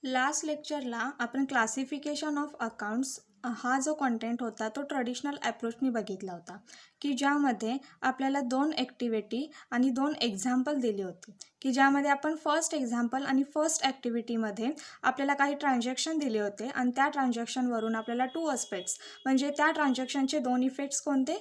Last लेक्चरला आपण classification of accounts हा जो कंटेंट होता तो ट्रेडिशनल अप्रोचनी बघितला होता की ज्यामध्ये आपल्याला 2 ॲक्टिव्हिटी आणि 2 एक्झाम्पल दिली होती की ज्यामध्ये आपण फर्स्ट एक्झाम्पल आणि फर्स्ट ॲक्टिव्हिटीमध्ये आपल्याला काही ट्रान्झॅक्शन दिले होते आणि त्या ट्रान्झॅक्शनवरून आपल्याला 2 अस्पेक्ट्स म्हणजे त्या ट्रान्झॅक्शनचे 2 इफेक्ट्स कोणते,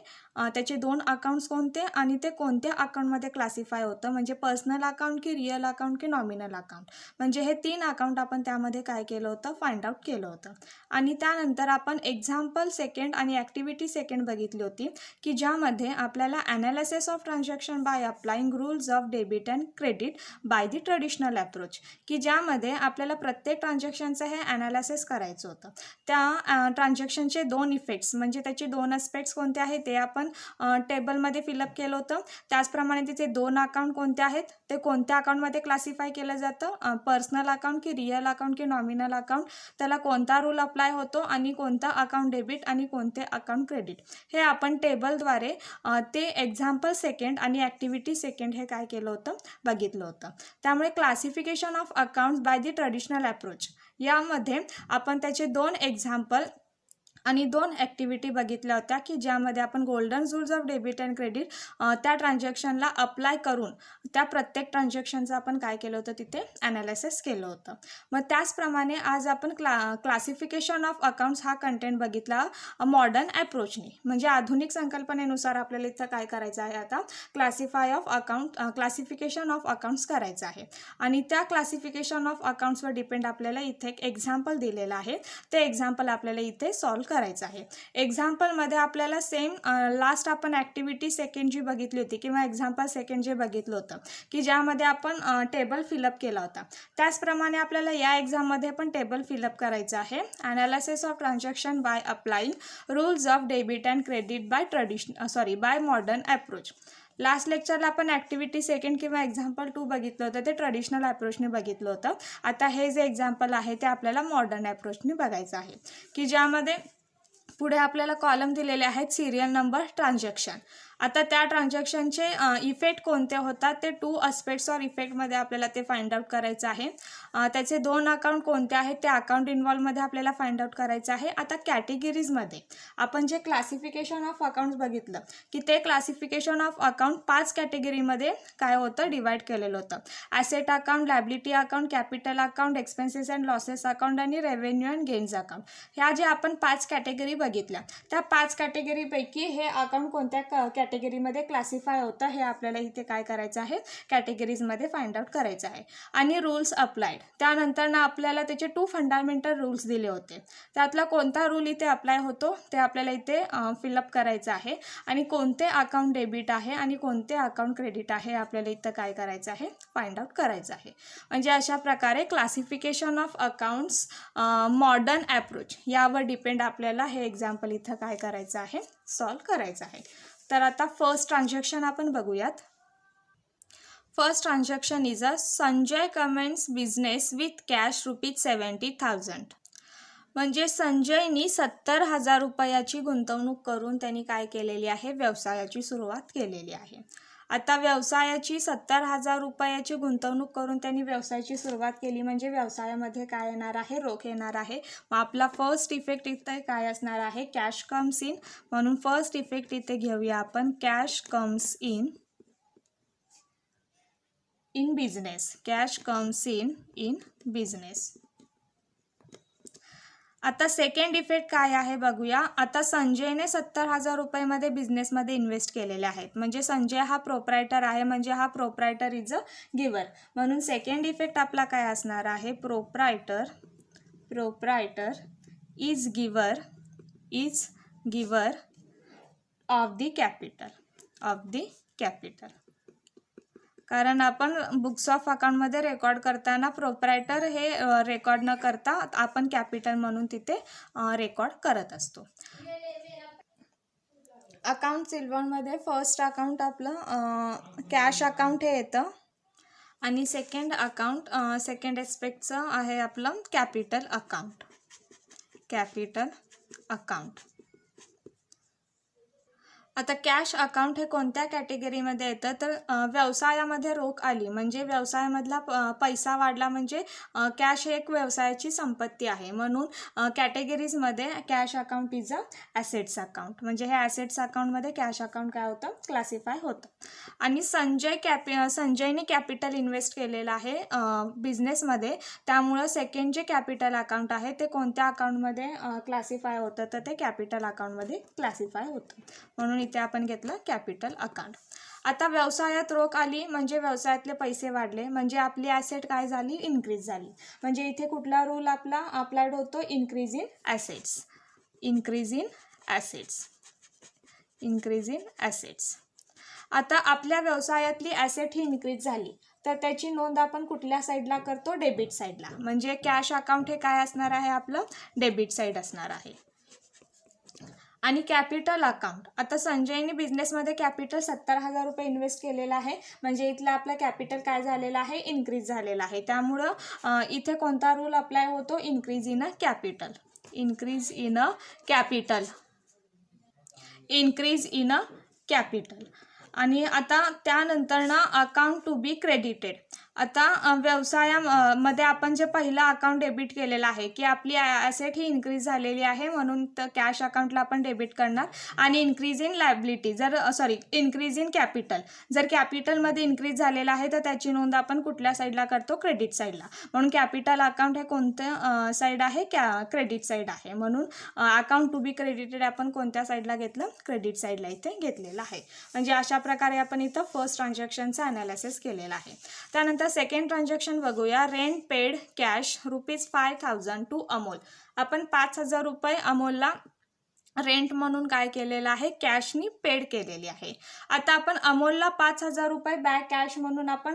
त्याचे 2 अकाउंट्स कोणते आणि ते कोणत्या अकाउंटमध्ये क्लासिफाय होतं, म्हणजे पर्सनल अकाउंट की रिअल अकाउंट की नॉमिनल अकाउंट, म्हणजे हे 3 अकाउंट आपण त्यामध्ये काय केलं होतं, फाइंड आउट केलं होतं. आणि त्यानंतर आपण एक्झाम्पल सेकंड आणि ॲक्टिव्हिटी सेकंड बघितली होती की ज्यामध्ये आपल्याला analysis of transaction by applying rules of debit and credit by the traditional approach, की ज्यामध्ये आपल्याला प्रत्येक ट्रान्झॅक्शनचं हे ॲनालिसिस करायचं होतं. त्या ट्रान्झॅक्शनचे 2 इफेक्ट्स म्हणजे त्याचे 2 अस्पेक्ट्स कोणते आहेत ते आपण टेबलमध्ये फिलअप केलं होतं. त्याचप्रमाणे तिचे 2 अकाउंट कोणते आहेत, ते कोणत्या अकाउंटमध्ये क्लासिफाय केलं जातं, पर्सनल अकाउंट की रिअल अकाउंट की नॉमिनल अकाउंट, त्याला कोणता रूल अप्लाय होतो आणि कोणता अकाउंट डेबिट आणि कोणते अकाउंट क्रेडिट, हे आपण टेबलद्वारे ते एक्झाम्पल सेकंड आणि ॲक्टिव्हिटी सेकंड हे काय केलं होतं, बघितलं होतं. त्यामुळे classification of accounts by the traditional approach यामध्ये आपण त्याचे 2 एक्झाम्पल आणि 2 ॲक्टिव्हिटी बघितल्या होत्या की ज्यामध्ये आपण golden rules of debit and credit त्या ट्रान्झॅक्शनला अप्लाय करून त्या प्रत्येक ट्रान्झॅक्शनचं आपण काय केलं होतं, तिथे ॲनालिसिस केलं होतं. मग त्याचप्रमाणे आज आपण क्लासिफिकेशन ऑफ अकाउंट्स हा कंटेंट बघितला मॉडर्न ॲप्रोचनी, म्हणजे आधुनिक संकल्पनेनुसार आपल्याला इथं काय करायचं आहे, आता क्लासिफिकेशन ऑफ अकाउंट्स करायचं आहे. आणि त्या क्लासिफिकेशन ऑफ अकाउंट्सवर डिपेंड आपल्याला इथे एक एक्झाम्पल दिलेलं आहे, ते एक्झाम्पल आपल्याला इथे सॉल्व करायचं आहे. एक्झाम्पलमध्ये आपल्याला सेम लास्ट आपण ॲक्टिव्हिटी सेकंड जी बघितली होती किंवा एक्झाम्पल सेकंड जे बघितलं होतं की ज्यामध्ये आपण टेबल फिलअप केला होता, त्याचप्रमाणे आपल्याला या एक्झाममध्ये पण टेबल फिलअप करायचं आहे. Analysis of transaction by applying rules of debit and credit by modern approach. Last लेक्चरला आपण ॲक्टिव्हिटी सेकंड किंवा एक्झाम्पल 2 बघितलं होतं, ते ट्रेडिशनल अप्रोचने बघितलं होतं. आता हे जे एक्झाम्पल आहे ते आपल्याला मॉडर्न अप्रोचने बघायचं आहे की ज्यामध्ये पुढे आपल्याला कॉलम दिलेले आहेत सिरियल नंबर ट्रान्झॅक्शन. आता त्या ट्रान्झॅक्शनचे इफेक्ट कोणते होतात ते 2 अस्पेक्ट्स ऑर इफेक्टमध्ये आपल्याला ते फाइंड आउट करायचं आहे. त्याचे 2 अकाउंट कोणते आहेत ते अकाउंट इन्व्हॉल्वमध्ये आपल्याला फाइंड आउट करायचं आहे. आता कॅटेगरीजमध्ये आपण जे क्लासिफिकेशन ऑफ अकाउंट्स बघितलं की ते क्लासिफिकेशन ऑफ अकाउंट 5 कॅटेगरीमध्ये काय होतं, डिवाइड केलेलं होतं. Asset account, liability account, capital account, expenses and losses account आणि रेव्हेन्यू अँड गेन्स अकाउंट, ह्या जे आपण 5 कॅटेगरी बघितल्या त्या 5 कॅटेगरीपैकी हे अकाउंट कोणत्या कॅटेगरीमध्ये क्लासिफाय होतं हे आपल्याला इथे काय करायचं आहे, कॅटेगरीजमध्ये फाइंड आउट करायचं आहे. आणि रूल्स अप्लाइड, त्यानंतर ना आपल्याला त्याचे 2 फंडामेंटल रूल्स दिले होते, त्यातला कोणता रूल इथे अप्लाय होतो ते आपल्याला इथे फिलअप करायचं आहे. आणि कोणते अकाउंट डेबिट आहे आणि कोणते अकाउंट क्रेडिट आहे आपल्याला इथं काय करायचं आहे, फाइंड आउट करायचं आहे. म्हणजे अशा प्रकारे classification of accounts modern approach यावर डिपेंड आपल्याला हे एक्झाम्पल इथं काय करायचं आहे, सॉल्व करायचं आहे. तर आता फर्स्ट ट्रान्झॅक्शन आपण बघूयात. First transaction is a Sanjay comments business with cash ₹70,000. म्हणजे संजयनी 70,000 रुपयाची गुंतवणूक करून त्यांनी काय केलेली आहे, व्यवसायाची सुरुवात केलेली आहे. आता व्यवसायाची 70,000 रुपयाची गुंतवणूक करून त्यांनी व्यवसायाची सुरुवात केली म्हणजे व्यवसायामध्ये काय येणार आहे, रोख येणार आहे. मग आपला फर्स्ट इफेक्ट इथे काय असणार आहे, कॅश कम्स इन, म्हणून फर्स्ट इफेक्ट इथे घेऊया आपण, cash comes in business, cash comes in business. आता सेकंड इफेक्ट काय आहे बघूया. आता संजयने 70,000 रुपयामध्ये बिझनेसमध्ये इन्व्हेस्ट केलेले आहेत, म्हणजे संजय हा प्रोप्रायटर आहे, म्हणजे हा प्रोप्रायटर इज अ गिवर, म्हणून सेकंड इफेक्ट आपला काय असणार आहे, प्रोप्रायटर इज गिवर ऑफ दी कॅपिटल. कारण आपण बुक्स ऑफ अकाउंटमध्ये रेकॉर्ड करताना प्रोप्रायटर हे रेकॉर्ड न करता आपण कॅपिटल म्हणून तिथे रेकॉर्ड करत असतो. अकाउंट सिल्वरमध्ये फर्स्ट अकाउंट आपलं कॅश अकाउंट हे येतं आणि सेकंड एस्पेक्टचं आहे आपलं कॅपिटल अकाउंट. आता कॅश अकाउंट हे कोणत्या कॅटेगरीमध्ये येतं तर व्यवसायामध्ये रोख आली म्हणजे व्यवसायामधला पैसा वाढला म्हणजे कॅश हे एक व्यवसायाची संपत्ती आहे, म्हणून कॅटेगरीजमध्ये cash account is a assets account, म्हणजे हे ॲसेट्स अकाउंटमध्ये कॅश अकाउंट काय होतं क्लासिफाय होतं. आणि संजयने कॅपिटल इन्व्हेस्ट केलेलं आहे बिझनेसमध्ये, त्यामुळं सेकंड जे कॅपिटल अकाउंट आहे ते कोणत्या अकाउंटमध्ये क्लासिफाय होतं तर ते कॅपिटल अकाउंटमध्ये क्लासिफाय होतं, म्हणून इथे आपण घेतलं कॅपिटल अकाउंट. आता व्यवसायात रोख आली म्हणजे व्यवसायातले पैसे वाढले म्हणजे आपली ॲसेट काय झाली इन्क्रीज झाली, म्हणजे इथे कुठला रूल आपला अप्लाइड होतो increase in assets, increase in assets, increase in assets. आता आपल्या व्यवसायातली ॲसेट ही इन्क्रीज झाली तर त्याची नोंद आपण कुठल्या साईडला करतो डेबिट साईडला, म्हणजे कॅश अकाउंट हे काय असणार आहे आपलं डेबिट साईड असणार आहे. आणि कॅपिटल अकाउंट, आता संजयने बिझनेसमध्ये कॅपिटल 70,000 रुपये इन्व्हेस्ट केलेला आहे म्हणजे इथलं आपलं कॅपिटल काय झालेलं आहे इन्क्रीज झालेलं आहे, त्यामुळं इथे कोणता रूल अप्लाय होतो increase in a capital, increase in a capital, increase in a capital. आणि आता त्यानंतर ना अकाउंट टू बी क्रेडिटेड, आता व्यवसायामध्ये आपण जे पहिलं अकाउंट डेबिट केलेलं आहे की आपली ॲसेट ही इन्क्रीज झालेली आहे म्हणून तर कॅश अकाउंटला आपण डेबिट करणार. आणि increase in liability increase in capital, जर कॅपिटलमध्ये इन्क्रीज झालेलं आहे तर त्याची नोंद आपण कुठल्या साईडला करतो क्रेडिट साईडला, म्हणून कॅपिटल अकाउंट हे कोणतं साईड आहे क्रेडिट साईड आहे, म्हणून अकाउंट टू बी क्रेडिटेड आपण कोणत्या साईडला घेतलं क्रेडिट साईडला इथे घेतलेलं आहे. म्हणजे अशा प्रकारे आपण इथं फर्स्ट ट्रान्झॅक्शनचा ॲनालिसिस केलेला आहे. त्यानंतर सेकंड ट्रान्झॅक्शन बघूया. Rent paid cash ₹5,000 to Amol, आपण 5,000 रुपये अमोलला रेंट म्हणून काय केलेलं आहे कॅशनी पेड केलेली आहे. आता आपण अमोलला 5,000 रुपये बॅक कॅश म्हणून आपण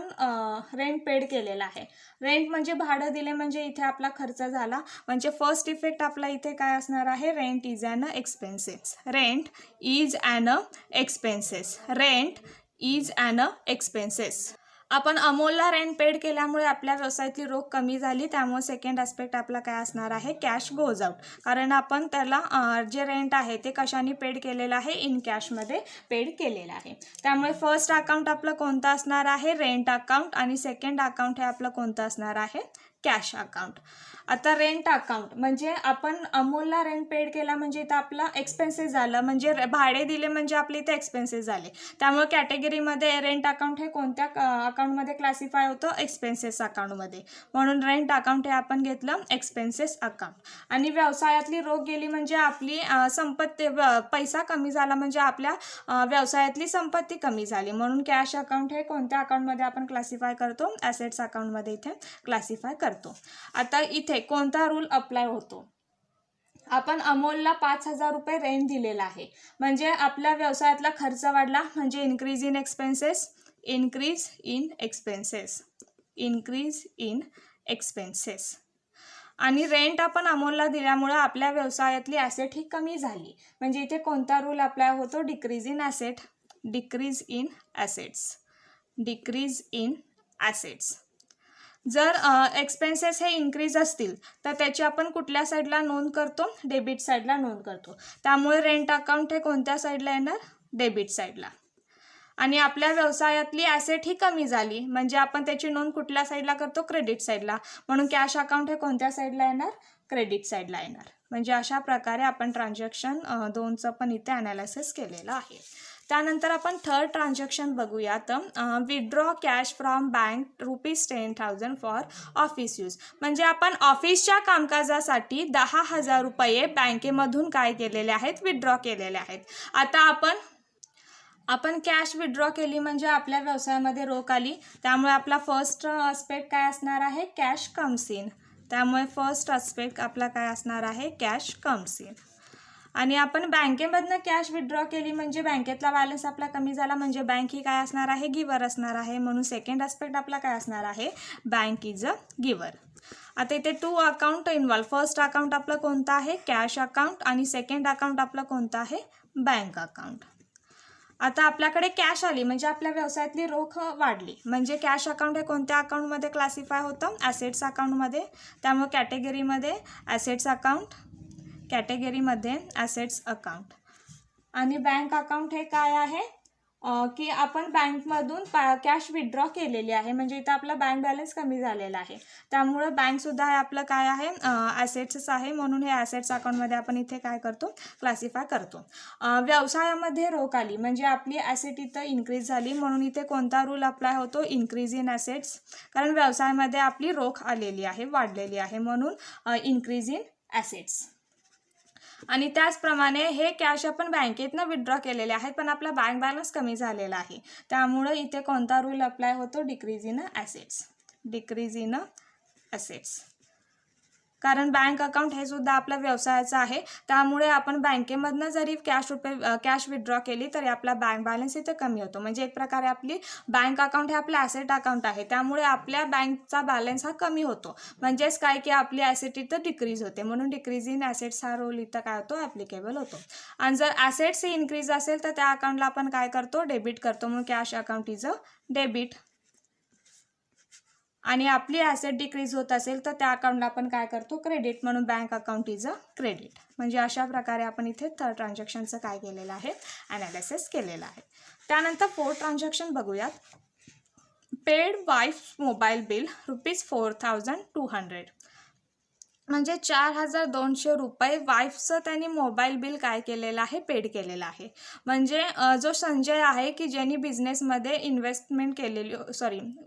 रेंट पेड केलेला आहे. रेंट म्हणजे भाडं दिले म्हणजे इथे आपला खर्च झाला, म्हणजे फर्स्ट इफेक्ट आपला इथे काय असणार आहे rent is an expenses, rent is an expenses, rent is an expenses. आपण अमोलला रेंट पेड केल्यामुळे आपल्या व्यवसायातली रोख कमी झाली, त्यामुळे सेकंड ॲस्पेक्ट आपला काय असणार आहे कॅश गोज आउट, कारण आपण त्याला जे रेंट आहे ते कशाने पेड केलेलं आहे इन कॅशमध्ये पेड केलेलं आहे. त्यामुळे फर्स्ट अकाउंट आपलं कोणतं असणार आहे रेंट अकाउंट आणि सेकंड अकाउंट हे आपलं कोणतं असणार आहे कॅश अकाउंट. आता रेंट अकाउंट म्हणजे आपण अमोलला रेंट पेड केला म्हणजे इथं आपला एक्सपेन्सेस झालं, म्हणजे भाडे दिले म्हणजे आपले इथे एक्सपेन्सेस झाले, त्यामुळे कॅटेगरीमध्ये रेंट अकाउंट हे कोणत्या अकाउंटमध्ये क्लासिफाय होतं एक्सपेन्सेस अकाउंटमध्ये, म्हणून रेंट अकाउंट हे आपण घेतलं एक्सपेन्सेस अकाउंट. आणि व्यवसायातली रोख गेली म्हणजे आपली संपत्ती पैसा कमी झाला म्हणजे आपल्या व्यवसायातली संपत्ती कमी झाली, म्हणून कॅश अकाउंट हे कोणत्या अकाउंटमध्ये आपण क्लासिफाय करतो ॲसेट्स अकाउंटमध्ये इथे क्लासिफाय करतो. आता इथे कोणता रूल अप्लाय होतो, आपण अमोलला 5,000 रुपये रेंट दिलेला आहे म्हणजे आपल्या व्यवसायातला खर्च वाढला म्हणजे increase in expenses, increase in expenses, increase in expenses. आणि रेंट आपण अमोलला दिल्यामुळे आपल्या व्यवसायातली ॲसेट ही कमी झाली म्हणजे इथे कोणता रूल अप्लाय होतो decrease in asset, decrease in assets, decrease in assets. जर एक्सपेन्सेस हे इन्क्रीज असतील तर त्याची आपण कुठल्या साईडला नोंद करतो डेबिट साईडला नोंद करतो, त्यामुळे रेंट अकाउंट हे कोणत्या साईडला येणार डेबिट साईडला. आणि आपल्या व्यवसायातली ॲसेट ही कमी झाली म्हणजे आपण त्याची नोंद कुठल्या साईडला करतो क्रेडिट साईडला, म्हणून कॅश अकाउंट हे कोणत्या साईडला येणार क्रेडिट साईडला येणार. म्हणजे अशा प्रकारे आपण ट्रान्झॅक्शन दोनचं पण इथे ॲनालिसिस केलेलं आहे. त्यानंतर आपण थर्ड ट्रान्झॅक्शन बघूयात. Withdraw cash from bank ₹10,000 for office use, म्हणजे आपण ऑफिसच्या कामकाजासाठी 10,000 रुपये बँकेमधून काय केलेले आहेत विथड्रॉ केलेले आहेत. आता आपण कॅश विथड्रॉ केली म्हणजे आपल्या व्यवसायामध्ये रोख आली, त्यामुळे आपला फर्स्ट आस्पेक्ट काय असणार आहे कॅश कम्स इन, त्यामुळे फर्स्ट आस्पेक्ट आपला काय असणार आहे कॅश कम्स इन. आणि आपण बँकेमधनं कॅश विथड्रॉ केली म्हणजे बँकेतला बॅलन्स आपला कमी झाला म्हणजे बँक ही काय असणार आहे गिवर असणार आहे, म्हणून सेकंड आस्पेक्ट आपला काय असणार आहे बँक इज अ गिवर. आता इथे 2 अकाउंट इन्व्हॉल्व, फर्स्ट अकाउंट आपलं कोणतं आहे कॅश अकाउंट आणि सेकंड अकाउंट आपलं कोणतं आहे बँक अकाउंट. आता आपल्याकडे कॅश आली म्हणजे आपल्या व्यवसायातली रोख वाढली म्हणजे कॅश अकाउंट हे कोणत्या अकाउंटमध्ये क्लासिफाय होतं ॲसेट्स अकाउंटमध्ये, त्यामुळे कॅटेगरीमध्ये ॲसेट्स अकाउंट, कॅटेगरीमध्ये ॲसेट्स अकाउंट. आणि बँक अकाउंट हे काय आहे की आपण बँकमधून कॅश विथड्रॉ केलेली आहे, म्हणजे इथं आपला बँक बॅलन्स कमी झालेला आहे, त्यामुळे बँकसुद्धा हे आपलं काय आहे ॲसेट्सच आहे, म्हणून हे ॲसेट्स अकाउंटमध्ये आपण इथे काय करतो क्लासिफाय करतो. व्यवसायामध्ये रोख आली म्हणजे आपली ॲसेट इथं इन्क्रीज झाली, म्हणून इथे कोणता रूल अप्लाय होतो इन्क्रीज इन ॲसेट्स, कारण व्यवसायामध्ये आपली रोख आलेली आहे वाढलेली आहे, म्हणून इन्क्रीज इन ॲसेट्स. आणि त्याचप्रमाणे हे कॅश आपण बँकेतनं विथड्रॉ केलेले आहेत पण आपला बँक बॅलन्स कमी झालेला आहे, त्यामुळे इथे कोणता रूल अप्लाय होतो decrease in assets, decrease in assets, कारण बँक अकाउंट हे सुद्धा आपल्या व्यवसायाचं आहे, त्यामुळे आपण बँकेमधनं जरी कॅश विथड्रॉ केली तरी आपला बँक बॅलन्स इथे कमी होतो, म्हणजे एक प्रकारे आपली बँक अकाउंट हे आपलं ॲसेट अकाउंट आहे, त्यामुळे आपल्या बँकचा बॅलन्स हा कमी होतो, म्हणजेच काय की आपली ॲसेट इथं डिक्रीज होते, म्हणून डिक्रीज इन ॲसेट्स हा रोल इथं काय होतो ॲप्लिकेबल होतो. आणि जर ॲसेट्स ही इन्क्रीज असेल तर त्या अकाउंटला आपण काय करतो डेबिट करतो, म्हणून cash account is a debit. आणि आपली ॲसेट डिक्रीज होत असेल तर त्या अकाउंटला आपण काय करतो क्रेडिट, म्हणून bank account is a credit. म्हणजे अशा प्रकारे आपण इथे थर्ड ट्रान्झॅक्शनचं काय केलेलं आहे ॲनालिसिस केलेलं आहे. त्यानंतर फोर्थ ट्रान्झॅक्शन बघूयात. पेड वाईफ मोबाईल बिल ₹4,200, म्हणजे 4,200 रुपये वाईफचं त्यांनी मोबाईल बिल काय केलेलं आहे पेड केलेलं आहे. म्हणजे जो संजय आहे की ज्यांनी बिझनेसमध्ये इन्व्हेस्टमेंट केलेली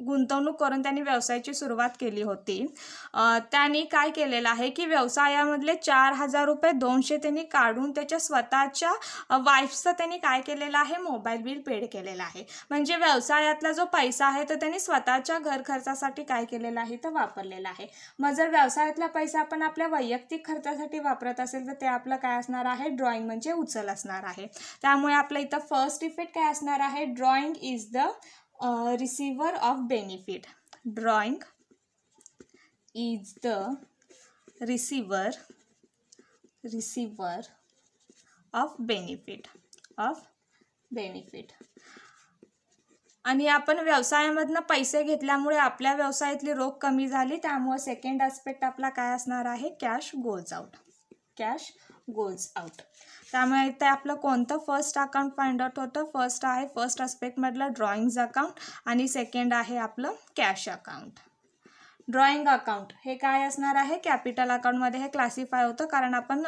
गुंतवणूक करून त्यांनी व्यवसायाची सुरुवात केली होती, त्यांनी काय केलेलं आहे की व्यवसायामधले 4,000 रुपये 200 त्यांनी काढून त्याच्या स्वतःच्या वाईफचं त्यांनी काय केलेलं आहे मोबाईल बिल पेड केलेलं आहे. म्हणजे व्यवसायातला जो पैसा आहे तो त्यांनी स्वतःच्या घर खर्चासाठी काय केलेला आहे तर वापरलेला आहे. मग जर व्यवसायातला पैसा आपण आपल्या वैयक्तिक खर्चासाठी वापरत असेल तर ते आपलं काय असणार आहे ड्रॉइंग म्हणजे उचल असणार आहे. त्यामुळे आपलं इथं फर्स्ट इफेक्ट काय असणार आहे drawing is the receiver of benefit, drawing is the receiver of benefit आणि आपण व्यवसायामधनं पैसे घेतल्यामुळे आपल्या व्यवसायातली रोख कमी झाली, त्यामुळे सेकंड ॲस्पेक्ट आपला काय असणार आहे कॅश गोज आउट, त्यामुळे इथे आपलं कोणतं फर्स्ट अकाउंट फाइंड आउट होतं, फर्स्ट ॲस्पेक्टमधलं ड्रॉइंग्ज अकाउंट आणि सेकंड आहे आपलं कॅश अकाउंट. ड्रॉइंग अकाउंट हे काय असणार आहे कॅपिटल अकाउंटमध्ये हे क्लासिफाय होतं, कारण आपण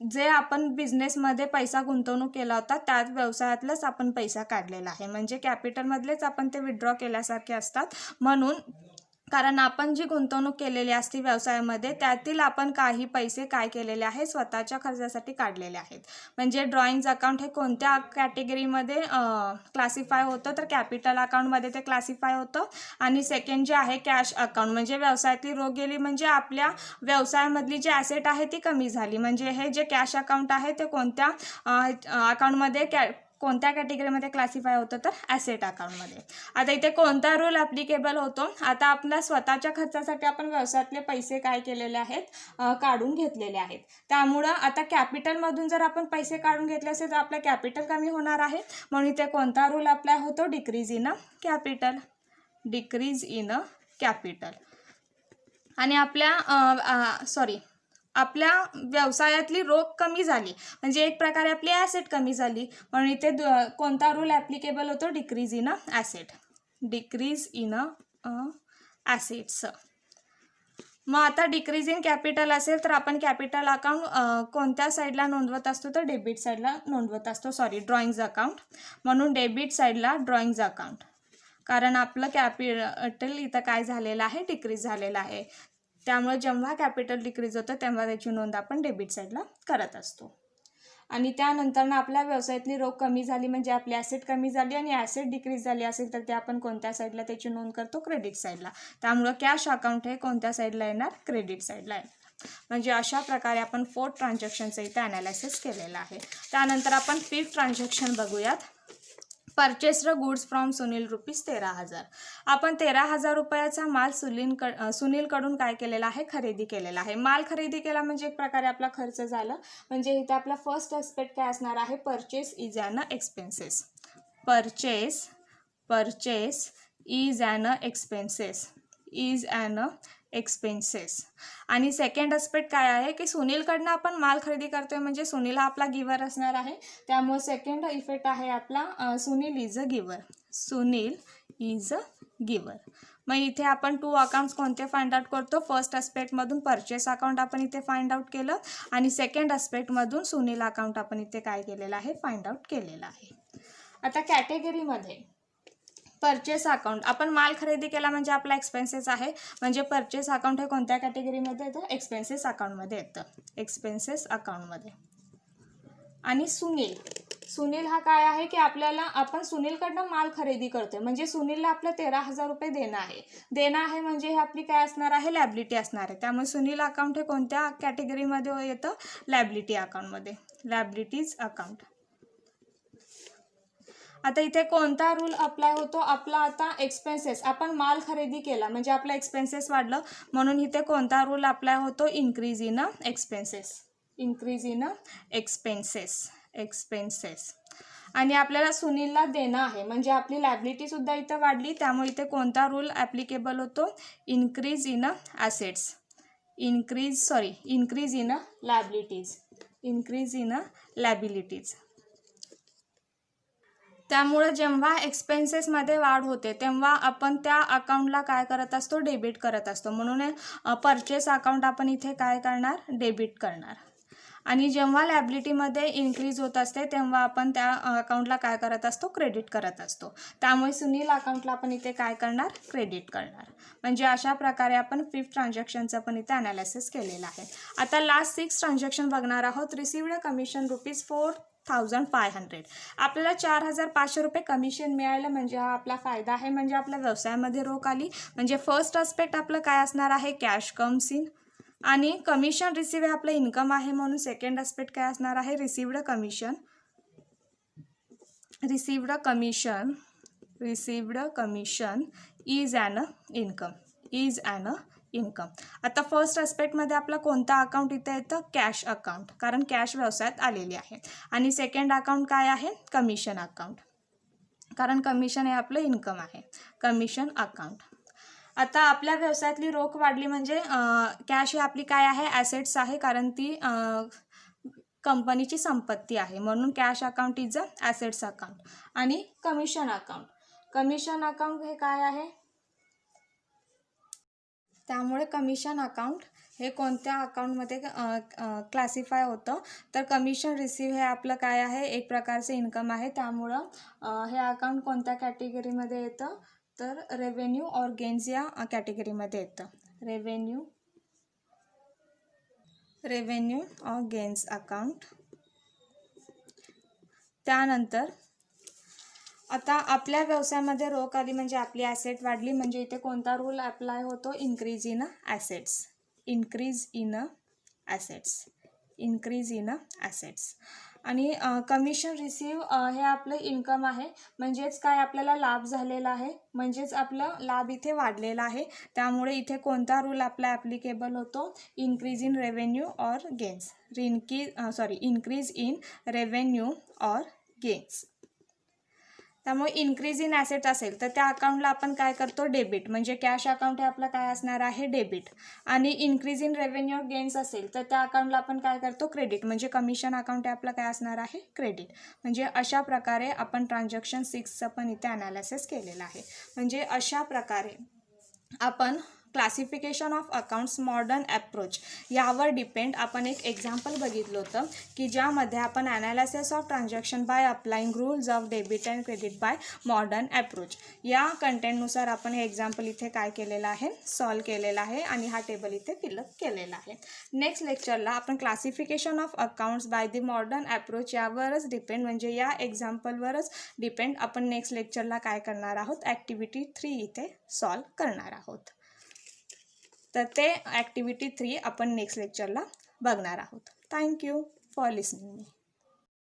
जे आपण बिझनेसमध्ये पैसा गुंतवणूक केला होता त्याच व्यवसायातलंच आपण पैसा काढलेला आहे, म्हणजे कॅपिटलमधलेच आपण ते विथड्रॉ केल्यासारखे असतात, म्हणून कारण आपण जी गुंतवणूक केलेली असते व्यवसायामध्ये त्यातील आपण काही पैसे काय केलेले आहे स्वतःच्या खर्चासाठी काढलेले आहेत. म्हणजे ड्रॉइंग्ज अकाउंट हे कोणत्या कॅटेगरीमध्ये क्लासिफाय होतं तर कॅपिटल अकाउंटमध्ये ते क्लासिफाय होतं. आणि सेकंड जे आहे कॅश अकाउंट, म्हणजे व्यवसायातली रोख गेली म्हणजे आपल्या व्यवसायामधली जी ॲसेट आहे ती कमी झाली, म्हणजे हे जे कॅश अकाउंट आहे ते कोणत्या अकाउंटमध्ये कोणत्या कॅटेगरीमध्ये क्लासिफाय होतं तर ॲसेट अकाउंटमध्ये. आता इथे कोणता रूल ॲप्लिकेबल होतो, आता आपल्या स्वतःच्या खर्चासाठी आपण व्यवसायातले पैसे काय केलेले आहेत काढून घेतलेले आहेत, त्यामुळं आता कॅपिटलमधून जर आपण पैसे काढून घेतले असेल तर आपलं कॅपिटल कमी होणार आहे, म्हणून इथे कोणता रूल अप्लाय होतो डिक्रीज इन कॅपिटल. आणि आपल्या व्यवसायातली रोख कमी झाली म्हणजे एक प्रकारे आपली ॲसेट कमी झाली, म्हणून इथे कोणता रूल ॲप्लिकेबल होतो डिक्रीज इन ॲसेट्स. मग आता डिक्रीज इन कॅपिटल असेल तर आपण कॅपिटल अकाउंट कोणत्या साईडला नोंदवत असतो तर डेबिट साईडला नोंदवत असतो, ड्रॉइंग्ज अकाउंट, म्हणून डेबिट साईडला ड्रॉइंग्ज अकाउंट, कारण आपलं कॅपिटल इथं काय झालेलं आहे डिक्रीज झालेलं आहे, त्यामुळे जेव्हा कॅपिटल डिक्रीज होतं तेव्हा त्याची नोंद आपण डेबिट साईडला करत असतो. आणि त्यानंतर आपल्या व्यवसायातली रोख कमी झाली म्हणजे आपली ॲसेट कमी झाली आणि ॲसेट डिक्रीज झाली असेल तर ते आपण कोणत्या साईडला त्याची नोंद करतो क्रेडिट साईडला, त्यामुळं कॅश अकाउंट हे कोणत्या साईडला येणार क्रेडिट साईडला येणार. म्हणजे अशा प्रकारे आपण फोर्थ ट्रान्झॅक्शनचं इथे ॲनालिसिस केलेलं आहे. त्यानंतर आपण फिफ्थ ट्रान्झॅक्शन बघूयात. Purchased goods from Sunil ₹13,000. आपण 13,000 रुपयाचा माल सुनीलकडून काय केलेला आहे खरेदी केलेला आहे. माल खरेदी केला म्हणजे एक प्रकारे आपला खर्च झाला, म्हणजे इथे आपला फर्स्ट ॲस्पेक्ट काय असणार आहे purchase is an expenses, purchase is an expenses is an expenses. आणि सेकंड अस्पेक्ट काय आहे की सुनीलकडनं आपण माल खरेदी करतोय म्हणजे सुनील हा आपला गिवर असणार आहे. त्यामुळे सेकंड इफेक्ट आहे आपला Sunil is a giver. Sunil is a giver. मग इथे आपण 2 अकाउंट्स कोणते फाइंड आउट करतो. फर्स्ट अस्पेक्टमधून परचेस अकाउंट आपण इथे फाइंड आउट केलं आणि सेकंड अस्पेक्टमधून सुनील अकाउंट आपण इथे काय केलेलं आहे फाइंड आउट केलेलं आहे. आता कॅटेगरीमध्ये परचेस अकाउंट आपण माल खरेदी केला म्हणजे आपला एक्सपेन्सेस आहे म्हणजे परचेस अकाउंट हे कोणत्या कॅटेगरीमध्ये येतं एक्सपेन्सेस अकाउंटमध्ये येतं. एक्सपेन्सेस अकाउंटमध्ये. आणि सुनील हा काय आहे की आपण सुनीलकडनं माल खरेदी करतोय म्हणजे सुनीलला आपलं 13,000 रुपये देणं आहे म्हणजे हे आपली काय असणार आहे लॅबिलिटी असणार आहे. त्यामुळे सुनील अकाउंट हे कोणत्या कॅटेगरीमध्ये येतं लॅबिलिटी अकाउंटमध्ये. Liabilities account. आता इथे कोणता रूल अप्लाय होतो आपला आता एक्सपेन्सेस आपण माल खरेदी केला म्हणजे आपला एक्सपेन्सेस वाढलं म्हणून इथे कोणता रूल अप्लाय होतो increase in expenses. Increase in expenses. आणि आपल्याला सुनीलला देणं आहे म्हणजे आपली लॅबिलिटी सुद्धा इथं वाढली त्यामुळे इथे कोणता रूल ॲप्लिकेबल होतो increase in assets. Increase in liabilities. Increase in liabilities. त्यामुळे जेव्हा एक्सपेन्सेसमध्ये वाढ होते तेव्हा आपण त्या अकाउंटला काय करत असतो डेबिट करत असतो म्हणून परचेस अकाउंट आपण इथे काय करणार डेबिट करणार. आणि जेव्हा लॅबिलिटीमध्ये इन्क्रीज होत असते तेव्हा आपण त्या अकाउंटला काय करत असतो क्रेडिट करत असतो. त्यामुळे सुनील अकाउंटला आपण इथे काय करणार क्रेडिट करणार. म्हणजे अशा प्रकारे आपण 5th ट्रान्झॅक्शनचं पण इथे ॲनालिसिस केलेलं आहे. आता लास्ट 6 ट्रान्झॅक्शन बघणार आहोत. Received commission ₹4,500. आपल्याला 4,500 रुपये कमिशन मिळालं म्हणजे हा आपला फायदा आहे म्हणजे आपल्या व्यवसायामध्ये रोख आली. म्हणजे फर्स्ट अस्पेक्ट आपलं काय असणार आहे कॅश कम्स इन. आणि कमिशन रिसिव्ह हे आपलं इन्कम आहे म्हणून सेकंड अस्पेक्ट काय असणार आहे received commission. Received commission is an income. आता फर्स्ट अस्पेक्टमध्ये आपलं कोणता अकाउंट इथे येतं कॅश अकाउंट कारण कॅश व्यवसायात आलेली आहे. आणि सेकंड अकाउंट काय आहे कमिशन अकाउंट कारण कमिशन हे आपलं इन्कम आहे. Commission account. आता आपल्या व्यवसायातली रोख वाढली म्हणजे कॅश ही आपली काय आहे ॲसेट्स आहे कारण ती कंपनीची संपत्ती आहे म्हणून cash account is a assets account. आणि कमिशन अकाउंट हे काय आहे त्यामुळे कमिशन अकाउंट हे कोणत्या अकाउंटमध्ये क्लासिफाय होतं तर कमिशन रिसिव्ह हे आपलं काय आहे एक प्रकारचं इन्कम आहे. त्यामुळं हे अकाउंट कोणत्या कॅटेगरीमध्ये येतं तर रेव्हेन्यू ऑर गेन्स या कॅटेगरीमध्ये येतं. Revenue or gains account. त्यानंतर आता आपल्या व्यवसायामध्ये रोख आली म्हणजे आपली ॲसेट वाढली म्हणजे इथे कोणता रूल अप्लाय होतो इन्क्रीज इन ॲसेट्स. आणि कमिशन रिसिव्ह हे आपलं इन्कम आहे म्हणजेच काय आपल्याला लाभ झालेला आहे म्हणजेच आपलं लाभ इथे वाढलेला आहे. त्यामुळे इथे कोणता रूल आपला ॲप्लिकेबल होतो increase in revenue or gains. Increase in revenue or gains. त्यामुळे इन्क्रीज इन ॲसेट असेल तर त्या अकाउंटला आपण काय करतो डेबिट म्हणजे कॅश अकाउंट हे आपलं काय असणार आहे डेबिट. आणि इन्क्रीज इन रेव्हेन्यू गेन्स असेल तर त्या अकाउंटला आपण काय करतो क्रेडिट म्हणजे कमिशन अकाउंट हे आपलं काय असणार आहे क्रेडिट. म्हणजे अशा प्रकारे आपण ट्रान्झॅक्शन 6चं पण इथे ॲनालिसिस केलेलं आहे. म्हणजे अशा प्रकारे आपण classification of accounts modern approach यावर डिपेंड आपण एक एक्झाम्पल बघितलं होतं की ज्यामध्ये आपण analysis of transaction by applying rules of debit and credit by modern approach या कंटेंटनुसार आपण हे एक्झाम्पल इथे काय केलेलं आहे सॉल्व केलेलं आहे आणि हा टेबल इथे फिलअप केलेला आहे. नेक्स्ट लेक्चरला आपण classification of accounts by the modern approach यावरच डिपेंड म्हणजे या एक्झाम्पलवरच डिपेंड आपण नेक्स्ट लेक्चरला काय करणार आहोत ॲक्टिव्हिटी 3 इथे सॉल्व करणार आहोत. तर ते ॲक्टिव्हिटी 3 आपण नेक्स्ट लेक्चरला बघणार आहोत. Thank you for listening me.